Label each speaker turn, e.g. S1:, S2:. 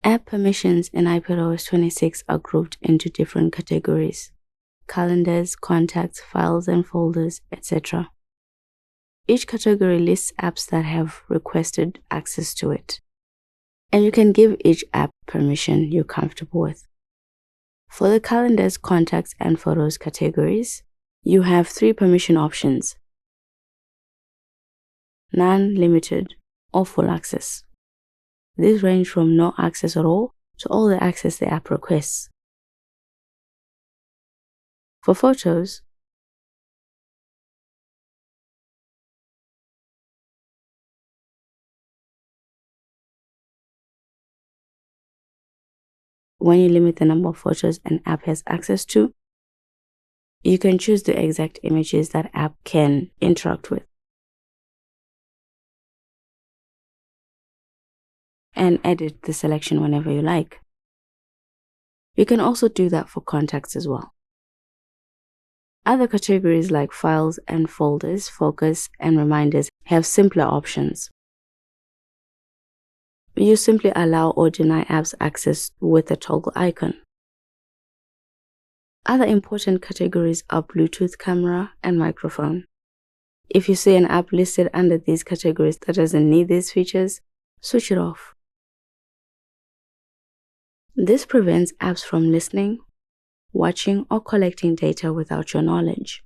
S1: App permissions in iPadOS 26 are grouped into different categories: calendars, contacts, files and folders, etc. Each category lists apps that have requested access to it, and you can give each app permission you're comfortable with. For the calendars, contacts, and photos categories, you have 3 permission options: none, limited, or full access. These range from no access at all to all the access the app requests. For photos, when you limit the number of photos an app has access to, you can choose the exact images that app can interact with and edit the selection whenever you like. You can also do that for contacts as well. Other categories like files and folders, focus, and reminders have simpler options. You simply allow or deny apps access with the toggle icon. Other important categories are Bluetooth, camera, and microphone. If you see an app listed under these categories that doesn't need these features, switch it off. This prevents apps from listening, watching, or collecting data without your knowledge.